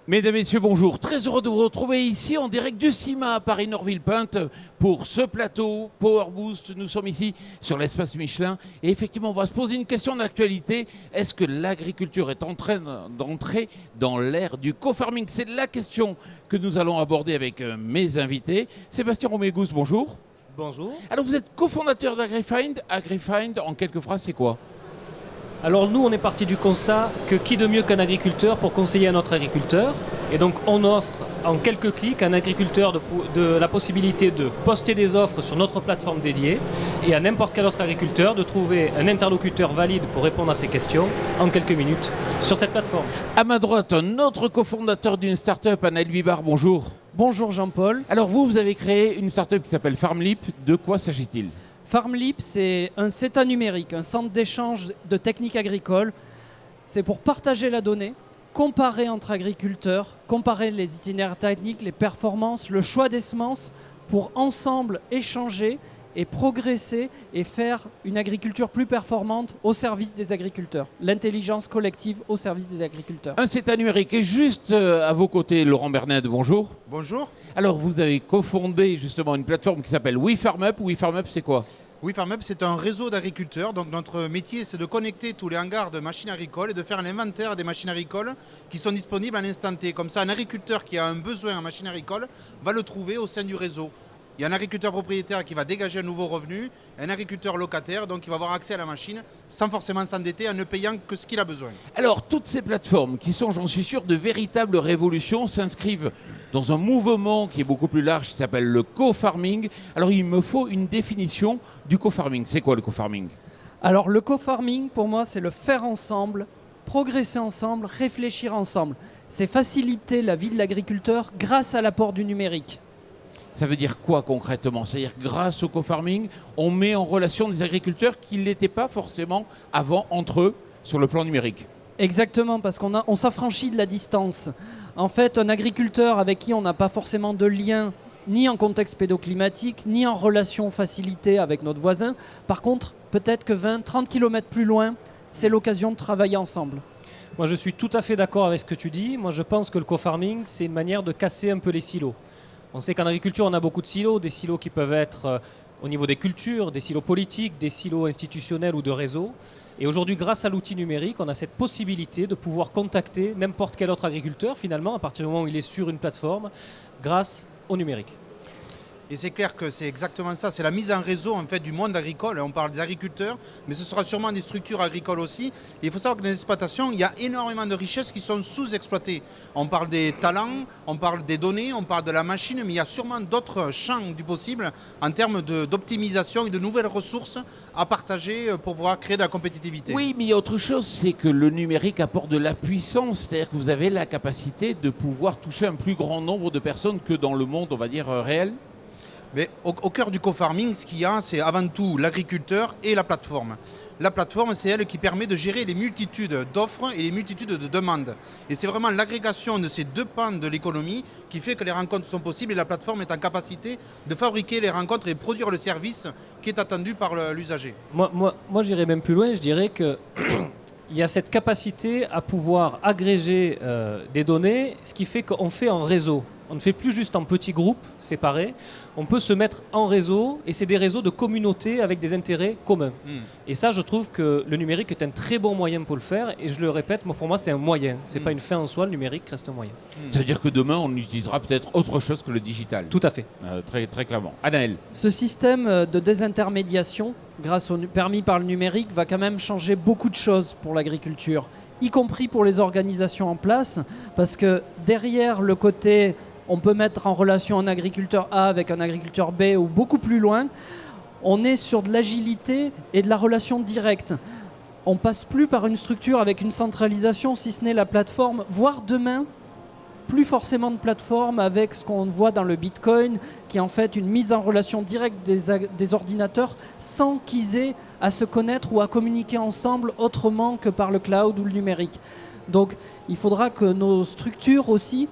Mesdames, Messieurs, bonjour. Très heureux de vous retrouver ici en direct du CIMA à Paris-Nord-Villepinte pour ce plateau Power Boost. Nous sommes ici sur l'espace Michelin et effectivement, on va se poser une question d'actualité. Est-ce que l'agriculture est en train d'entrer dans l'ère du co-farming? C'est la question que nous allons aborder avec mes invités. Sébastien Romégous, bonjour. Bonjour. Alors, vous êtes cofondateur d'AgriFind. AgriFind, en quelques phrases, c'est quoi? Alors nous, on est parti du constat que qui de mieux qu'un agriculteur pour conseiller un autre agriculteur. Et donc on offre en quelques clics à un agriculteur de la possibilité de poster des offres sur notre plateforme dédiée et à n'importe quel autre agriculteur de trouver un interlocuteur valide pour répondre à ses questions en quelques minutes sur cette plateforme. À ma droite, un autre cofondateur d'une start-up, Anaël Bibar, bonjour. Bonjour Jean-Paul. Alors vous avez créé une start-up qui s'appelle FarmLeap. De quoi s'agit-il? FarmLeap, c'est un CETA numérique, un centre d'échange de techniques agricoles. C'est pour partager la donnée, comparer entre agriculteurs, comparer les itinéraires techniques, les performances, le choix des semences, pour ensemble échanger et progresser et faire une agriculture plus performante au service des agriculteurs. L'intelligence collective au service des agriculteurs. Un CETA numérique. Et juste à vos côtés, Laurent Bernard, bonjour. Bonjour. Alors vous avez cofondé justement une plateforme qui s'appelle WeFarmUp. WeFarmUp, c'est quoi? WeFarmUp, c'est un réseau d'agriculteurs. Donc notre métier, c'est de connecter tous les hangars de machines agricoles et de faire un inventaire des machines agricoles qui sont disponibles à l'instant T. Comme ça, un agriculteur qui a un besoin en machine agricole va le trouver au sein du réseau. Il y a un agriculteur propriétaire qui va dégager un nouveau revenu, un agriculteur locataire, donc il va avoir accès à la machine sans forcément s'endetter en ne payant que ce qu'il a besoin. Alors toutes ces plateformes qui sont, j'en suis sûr, de véritables révolutions s'inscrivent dans un mouvement qui est beaucoup plus large qui s'appelle le co-farming. Alors il me faut une définition du co-farming. C'est quoi le co-farming? Alors le co-farming, pour moi, c'est le faire ensemble, progresser ensemble, réfléchir ensemble. C'est faciliter la vie de l'agriculteur grâce à l'apport du numérique. Ça veut dire quoi concrètement? C'est-à-dire grâce au co-farming, on met en relation des agriculteurs qui ne l'étaient pas forcément avant entre eux sur le plan numérique. Exactement, parce qu'on s'affranchit de la distance. En fait, un agriculteur avec qui on n'a pas forcément de lien, ni en contexte pédoclimatique, ni en relation facilitée avec notre voisin. Par contre, peut-être que 20-30 km plus loin, c'est l'occasion de travailler ensemble. Moi, je suis tout à fait d'accord avec ce que tu dis. Moi, je pense que le co-farming, c'est une manière de casser un peu les silos. On sait qu'en agriculture, on a beaucoup de silos, des silos qui peuvent être au niveau des cultures, des silos politiques, des silos institutionnels ou de réseaux. Et aujourd'hui, grâce à l'outil numérique, on a cette possibilité de pouvoir contacter n'importe quel autre agriculteur, finalement, à partir du moment où il est sur une plateforme, grâce au numérique. Et c'est clair que c'est exactement ça, c'est la mise en réseau en fait, du monde agricole. On parle des agriculteurs, mais ce sera sûrement des structures agricoles aussi. Et il faut savoir que dans les exploitations, il y a énormément de richesses qui sont sous-exploitées. On parle des talents, on parle des données, on parle de la machine, mais il y a sûrement d'autres champs du possible en termes d'optimisation et de nouvelles ressources à partager pour pouvoir créer de la compétitivité. Oui, mais il y a autre chose, c'est que le numérique apporte de la puissance, c'est-à-dire que vous avez la capacité de pouvoir toucher un plus grand nombre de personnes que dans le monde, on va dire, réel. Mais au cœur du co-farming, ce qu'il y a, c'est avant tout l'agriculteur et la plateforme. La plateforme, c'est elle qui permet de gérer les multitudes d'offres et les multitudes de demandes. Et c'est vraiment l'agrégation de ces deux pans de l'économie qui fait que les rencontres sont possibles et la plateforme est en capacité de fabriquer les rencontres et produire le service qui est attendu par l'usager. Moi j'irais même plus loin, je dirais que il y a cette capacité à pouvoir agréger des données, ce qui fait qu'on fait en réseau. On ne fait plus juste en petits groupes séparés, on peut se mettre en réseau et c'est des réseaux de communautés avec des intérêts communs. Et ça, je trouve que le numérique est un très bon moyen pour le faire et je le répète, pour moi c'est un moyen, c'est pas une fin en soi, le numérique reste un moyen. Ça veut dire que demain, on utilisera peut-être autre chose que le digital. Tout à fait. Très, très clairement. Anaël. Ce système de désintermédiation, permis par le numérique, va quand même changer beaucoup de choses pour l'agriculture, y compris pour les organisations en place, parce que derrière le côté... On peut mettre en relation un agriculteur A avec un agriculteur B ou beaucoup plus loin. On est sur de l'agilité et de la relation directe. On passe plus par une structure avec une centralisation, si ce n'est la plateforme, voire demain, plus forcément de plateforme avec ce qu'on voit dans le Bitcoin, qui est en fait une mise en relation directe des ordinateurs sans qu'ils aient à se connaître ou à communiquer ensemble autrement que par le cloud ou le numérique. Donc il faudra que nos structures aussi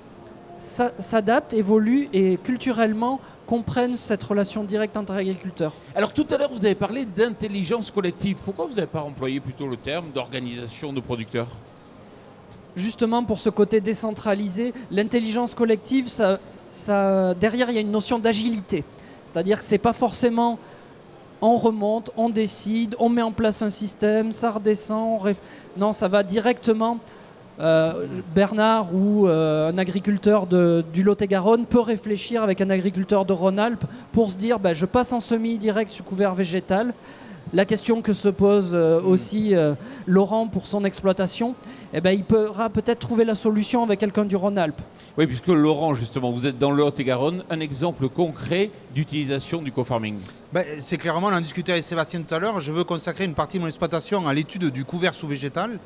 s'adaptent, évoluent et culturellement comprennent cette relation directe entre agriculteurs. Alors tout à l'heure, vous avez parlé d'intelligence collective. Pourquoi vous n'avez pas employé plutôt le terme d'organisation de producteurs? justement pour ce côté décentralisé. L'intelligence collective, derrière, il y a une notion d'agilité. C'est-à-dire que ce n'est pas forcément on remonte, on décide, on met en place un système, ça redescend. Non, ça va directement. Bernard ou un agriculteur du Lot-et-Garonne peut réfléchir avec un agriculteur de Rhône-Alpes pour se dire je passe en semis direct sous couvert végétal. La question que se pose aussi Laurent pour son exploitation, il pourra peut-être trouver la solution avec quelqu'un du Rhône-Alpes. Oui, puisque Laurent, justement, vous êtes dans le Lot-et-Garonne, un exemple concret d'utilisation du co-farming. C'est clairement, on en discutait avec Sébastien tout à l'heure, je veux consacrer une partie de mon exploitation à l'étude du couvert sous végétal.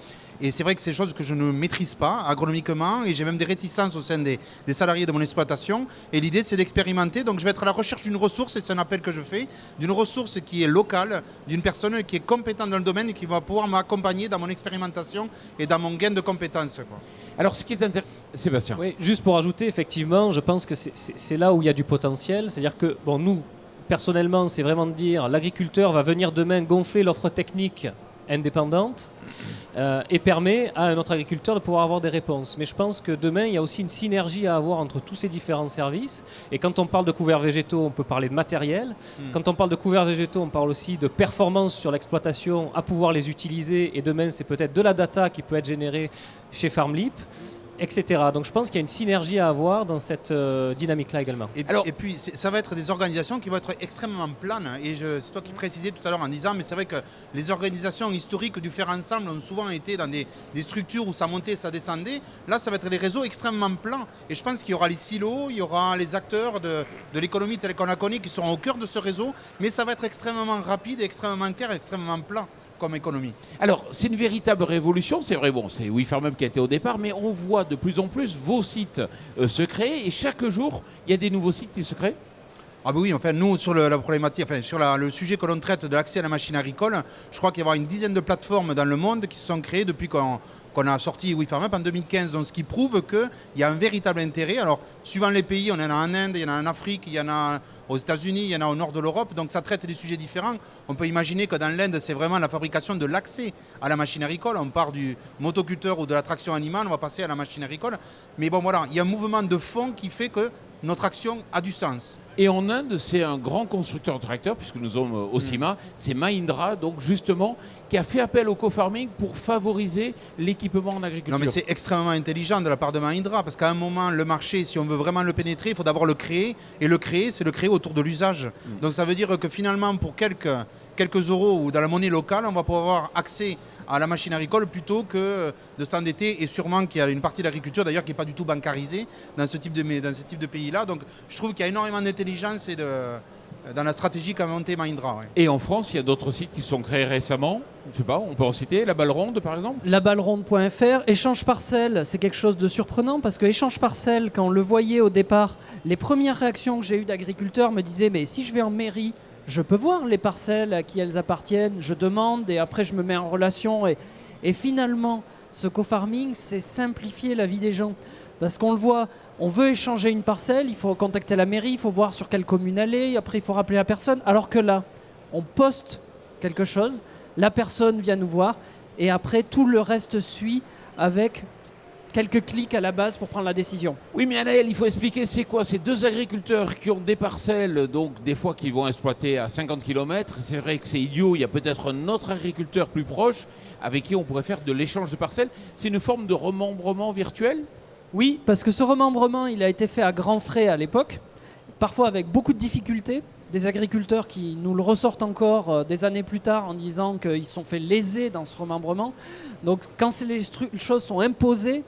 Et c'est vrai que c'est des choses que je ne maîtrise pas agronomiquement et j'ai même des réticences au sein des salariés de mon exploitation. Et l'idée, c'est d'expérimenter. Donc je vais être à la recherche d'une ressource, et c'est un appel que je fais, d'une ressource qui est locale, d'une personne qui est compétente dans le domaine et qui va pouvoir m'accompagner dans mon expérimentation et dans mon gain de compétences. Alors, ce qui est intéressant, Sébastien. Oui, juste pour ajouter, effectivement, je pense que c'est là où il y a du potentiel. C'est-à-dire que, nous, personnellement, c'est vraiment de dire l'agriculteur va venir demain gonfler l'offre technique indépendante et permet à un autre agriculteur de pouvoir avoir des réponses. Mais je pense que demain, il y a aussi une synergie à avoir entre tous ces différents services. Et quand on parle de couverts végétaux, on peut parler de matériel. Quand on parle de couverts végétaux, on parle aussi de performance sur l'exploitation, à pouvoir les utiliser. Et demain, c'est peut-être de la data qui peut être générée chez FarmLeap, etc. Donc je pense qu'il y a une synergie à avoir dans cette dynamique-là également. Et puis ça va être des organisations qui vont être extrêmement planes. Et c'est toi qui précisais tout à l'heure en disant, mais c'est vrai que les organisations historiques du faire ensemble ont souvent été dans des structures où ça montait, ça descendait. Là, ça va être des réseaux extrêmement plans. Et je pense qu'il y aura les silos, il y aura les acteurs de l'économie telle qu'on la connaît qui seront au cœur de ce réseau. Mais ça va être extrêmement rapide, extrêmement clair, extrêmement plat comme économie. Alors, c'est une véritable révolution, c'est vrai, c'est WeFarmUp qui a été au départ, mais on voit de plus en plus vos sites se créer et chaque jour, il y a des nouveaux sites qui se créent. Ah bah oui, enfin nous sur la problématique, sur le sujet que l'on traite de l'accès à la machine agricole, je crois qu'il y aura une dizaine de plateformes dans le monde qui se sont créées depuis qu'on a sorti WeFarmUp en 2015. Donc ce qui prouve qu'il y a un véritable intérêt. Alors suivant les pays, on en a en Inde, il y en a en Afrique, il y en a aux États-Unis, il y en a au nord de l'Europe. Donc ça traite des sujets différents. On peut imaginer que dans l'Inde, c'est vraiment la fabrication de l'accès à la machine agricole. On part du motoculteur ou de la traction animale, on va passer à la machine agricole. Mais bon voilà, il y a un mouvement de fond qui fait que notre action a du sens. Et en Inde, c'est un grand constructeur de tracteurs, puisque nous sommes au CIMA, c'est Mahindra, donc justement, qui a fait appel au co-farming pour favoriser l'équipement en agriculture. Non mais c'est extrêmement intelligent de la part de Mahindra, parce qu'à un moment, le marché, si on veut vraiment le pénétrer, il faut d'abord le créer, et le créer, c'est le créer autour de l'usage. Donc ça veut dire que finalement, pour quelques euros ou dans la monnaie locale, on va pouvoir avoir accès à la machine agricole plutôt que de s'endetter, et sûrement qu'il y a une partie de l'agriculture d'ailleurs qui n'est pas du tout bancarisée dans ce type de pays-là. Donc je trouve qu'il y a énormément d'intelligence dans la stratégie qu'a montée Mahindra. Ouais. Et en France, il y a d'autres sites qui sont créés récemment. Je ne sais pas, on peut en citer, la Balle Ronde par exemple. Laballeronde.fr, échange parcelle, c'est quelque chose de surprenant parce que échange parcelle, quand on le voyait au départ, les premières réactions que j'ai eues d'agriculteurs me disaient mais si je vais en mairie, je peux voir les parcelles à qui elles appartiennent, je demande et après je me mets en relation. Et finalement, ce co-farming, c'est simplifier la vie des gens. Parce qu'on le voit, on veut échanger une parcelle, il faut contacter la mairie, il faut voir sur quelle commune aller, après il faut rappeler la personne. Alors que là, on poste quelque chose, la personne vient nous voir et après tout le reste suit avec quelques clics à la base pour prendre la décision. Oui, mais Anaël, il faut expliquer c'est quoi ces deux agriculteurs qui ont des parcelles, donc des fois qu'ils vont exploiter à 50 km. C'est vrai que c'est idiot, il y a peut-être un autre agriculteur plus proche avec qui on pourrait faire de l'échange de parcelles. C'est une forme de remembrement virtuel ? Oui, parce que ce remembrement, il a été fait à grands frais à l'époque, parfois avec beaucoup de difficultés. Des agriculteurs qui nous le ressortent encore des années plus tard en disant qu'ils se sont fait léser dans ce remembrement. Donc quand les choses sont imposées,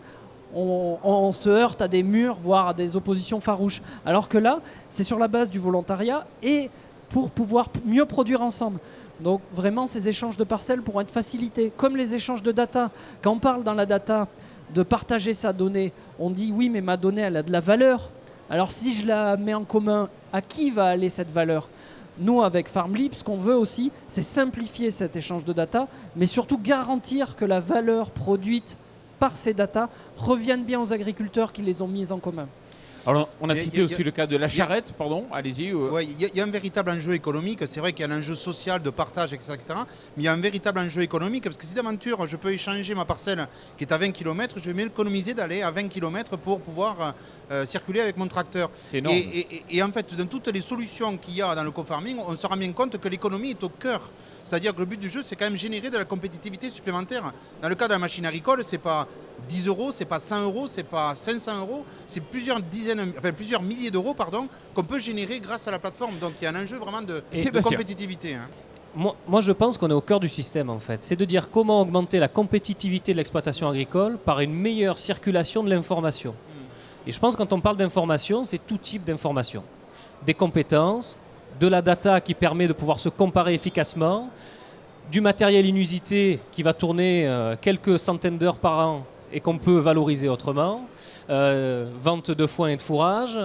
on se heurte à des murs, voire à des oppositions farouches. Alors que là, c'est sur la base du volontariat et pour pouvoir mieux produire ensemble. Donc vraiment, ces échanges de parcelles pourront être facilités, comme les échanges de data. Quand on parle dans la data de partager sa donnée, on dit oui, mais ma donnée, elle a de la valeur. Alors si je la mets en commun, à qui va aller cette valeur ? Nous, avec FarmLeap, ce qu'on veut aussi, c'est simplifier cet échange de data, mais surtout garantir que la valeur produite par ces data revienne bien aux agriculteurs qui les ont mises en commun. Alors, on a Il y a- cité il y a- aussi le cas de la charrette, pardon, allez-y. Ouais, il y a un véritable enjeu économique. C'est vrai qu'il y a un enjeu social, de partage, etc. Mais il y a un véritable enjeu économique parce que si d'aventure je peux échanger ma parcelle qui est à 20 km, je vais m'économiser d'aller à 20 km pour pouvoir circuler avec mon tracteur. C'est énorme. Et en fait, dans toutes les solutions qu'il y a dans le co-farming, on se rend bien compte que l'économie est au cœur. C'est-à-dire que le but du jeu, c'est quand même générer de la compétitivité supplémentaire. Dans le cas de la machine agricole, c'est pas 10 euros, c'est pas 100 euros, c'est pas 500 euros, c'est plusieurs milliers d'euros qu'on peut générer grâce à la plateforme. Donc il y a un enjeu vraiment de Sébastien. compétitivité. Hein. Moi, je pense qu'on est au cœur du système, en fait. C'est de dire comment augmenter la compétitivité de l'exploitation agricole par une meilleure circulation de l'information. Et je pense que quand on parle d'information, c'est tout type d'information. Des compétences, de la data qui permet de pouvoir se comparer efficacement, du matériel inusité qui va tourner quelques centaines d'heures par an et qu'on peut valoriser autrement, vente de foin et de fourrage,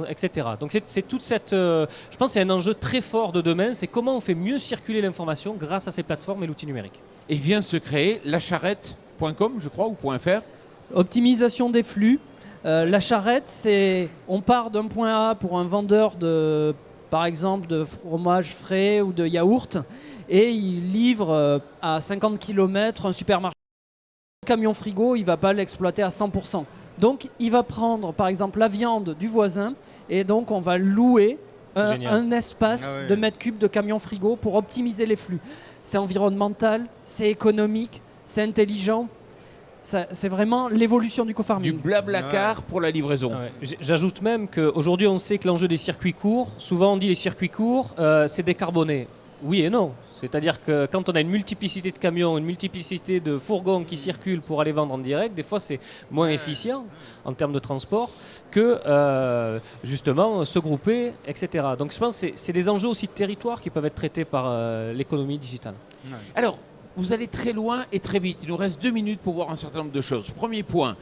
etc. Donc c'est toute cette... je pense que c'est un enjeu très fort de demain, c'est comment on fait mieux circuler l'information grâce à ces plateformes et l'outil numérique. Et vient se créer lacharrette.com, je crois, ou .fr. Optimisation des flux. La charrette, c'est on part d'un point A pour un vendeur de, par exemple, de fromage frais ou de yaourt et il livre à 50 km un supermarché. Le camion frigo, il ne va pas l'exploiter à 100%. Donc, il va prendre, par exemple, la viande du voisin et donc on va louer un espace de mètres cubes de camion frigo pour optimiser les flux. C'est environnemental, c'est économique, c'est intelligent. C'est vraiment l'évolution du co-farming. Du blablacar pour la livraison. J'ajoute même qu'aujourd'hui, on sait que l'enjeu des circuits courts, souvent on dit les circuits courts, c'est décarboné. Oui et non. C'est-à-dire que quand on a une multiplicité de camions, une multiplicité de fourgons qui circulent pour aller vendre en direct, des fois c'est moins efficient en termes de transport que justement se grouper, etc. Donc je pense que c'est des enjeux aussi de territoire qui peuvent être traités par l'économie digitale. Alors, vous allez très loin et très vite. Il nous reste 2 minutes pour voir un certain nombre de choses. Premier point,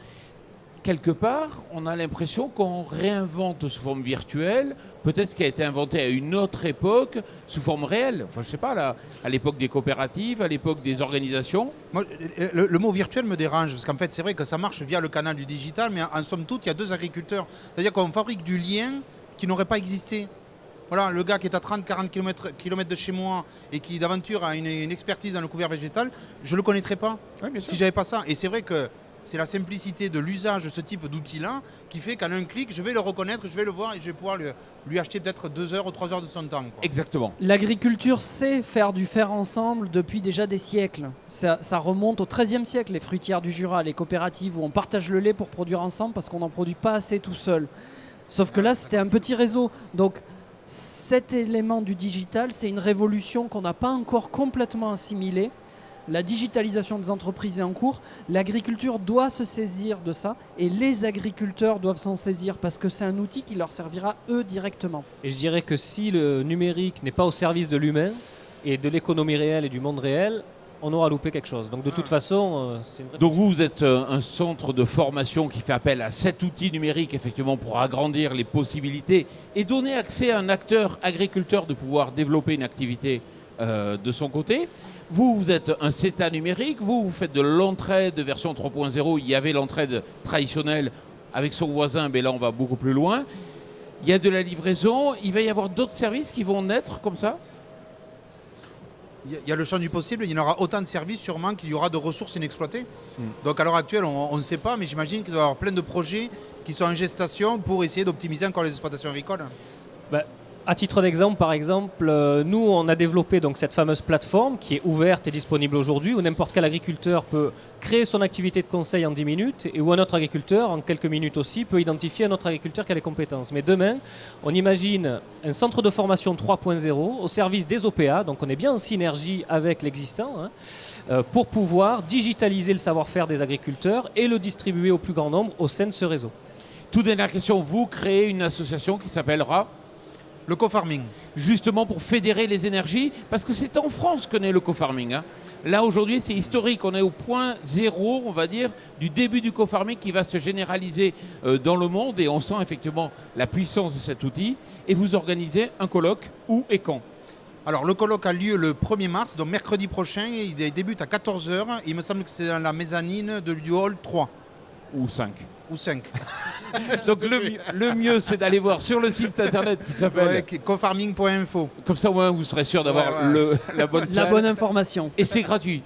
quelque part, on a l'impression qu'on réinvente sous forme virtuelle peut-être ce qui a été inventé à une autre époque sous forme réelle. Enfin, je sais pas, là, à l'époque des coopératives, à l'époque des organisations. Moi, le mot virtuel me dérange parce qu'en fait, c'est vrai que ça marche via le canal du digital, mais en somme toute, il y a deux agriculteurs. C'est-à-dire qu'on fabrique du lien qui n'aurait pas existé. Voilà, le gars qui est à 30-40 km de chez moi et qui d'aventure a une expertise dans le couvert végétal, je ne le connaîtrais pas si j'avais pas ça. Et c'est vrai que c'est la simplicité de l'usage de ce type d'outil-là qui fait qu'en un clic, je vais le reconnaître, je vais le voir et je vais pouvoir lui acheter peut-être 2 heures ou 3 heures de son temps. Quoi. Exactement. L'agriculture sait faire du faire ensemble depuis déjà des siècles. Ça remonte au XIIIe siècle, les fruitières du Jura, les coopératives où on partage le lait pour produire ensemble parce qu'on n'en produit pas assez tout seul. Sauf que là, c'était un petit réseau. Donc, cet élément du digital, c'est une révolution qu'on n'a pas encore complètement assimilée. La digitalisation des entreprises est en cours. L'agriculture doit se saisir de ça et les agriculteurs doivent s'en saisir parce que c'est un outil qui leur servira eux directement. Et je dirais que si le numérique n'est pas au service de l'humain et de l'économie réelle et du monde réel, on aura loupé quelque chose. Donc de toute façon, c'est une vraie... Donc vous êtes un centre de formation qui fait appel à cet outil numérique effectivement pour agrandir les possibilités et donner accès à un acteur agriculteur de pouvoir développer une activité de son côté. Vous êtes un CETA numérique, vous faites de l'entraide version 3.0, il y avait l'entraide traditionnelle avec son voisin, mais là on va beaucoup plus loin. Il y a de la livraison, il va y avoir d'autres services qui vont naître comme ça ? Il y a le champ du possible, il y en aura autant de services sûrement qu'il y aura de ressources inexploitées. Donc à l'heure actuelle, on ne sait pas, mais j'imagine qu'il doit y avoir plein de projets qui sont en gestation pour essayer d'optimiser encore les exploitations agricoles. À titre d'exemple, par exemple, nous, on a développé donc cette fameuse plateforme qui est ouverte et disponible aujourd'hui où n'importe quel agriculteur peut créer son activité de conseil en 10 minutes et où un autre agriculteur, en quelques minutes aussi, peut identifier un autre agriculteur qui a les compétences. Mais demain, on imagine un centre de formation 3.0 au service des OPA, donc on est bien en synergie avec l'existant, pour pouvoir digitaliser le savoir-faire des agriculteurs et le distribuer au plus grand nombre au sein de ce réseau. Toute dernière question, vous créez une association qui s'appellera le co-farming. Justement pour fédérer les énergies, parce que c'est en France que naît le co-farming. Là aujourd'hui c'est historique, on est au point zéro, on va dire, du début du co-farming qui va se généraliser dans le monde et on sent effectivement la puissance de cet outil. Et vous organisez un colloque, où et quand ? Alors le colloque a lieu le 1er mars, donc mercredi prochain, il débute à 14h, il me semble que c'est dans la mezzanine du hall 3. ou 5. Ou 5. Donc le mieux, c'est d'aller voir sur le site internet qui s'appelle... cofarming.info. Comme ça, au moins, vous serez sûr d'avoir Ouais. la bonne La salle. bonne information. Et c'est gratuit.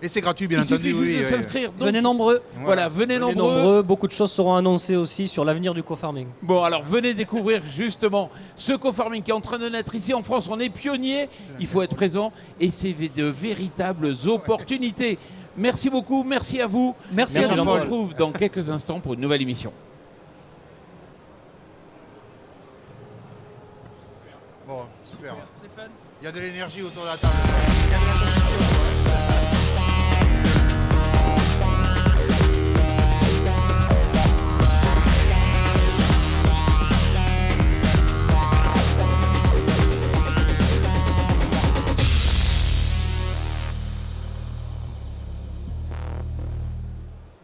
Et c'est gratuit, bien Il entendu. suffit juste oui, de oui. s'inscrire. Donc, Venez nombreux. Voilà, venez Les nombreux. beaucoup de choses seront annoncées aussi sur l'avenir du co-farming. Bon, alors venez découvrir justement ce co-farming qui est en train de naître ici en France. On est pionnier, il faut être présent et c'est de véritables opportunités. Merci beaucoup, merci à vous. Merci Et à on se Jean-Paul. retrouve dans quelques instants pour une nouvelle émission. Bon, super. Il y a de l'énergie autour de la table.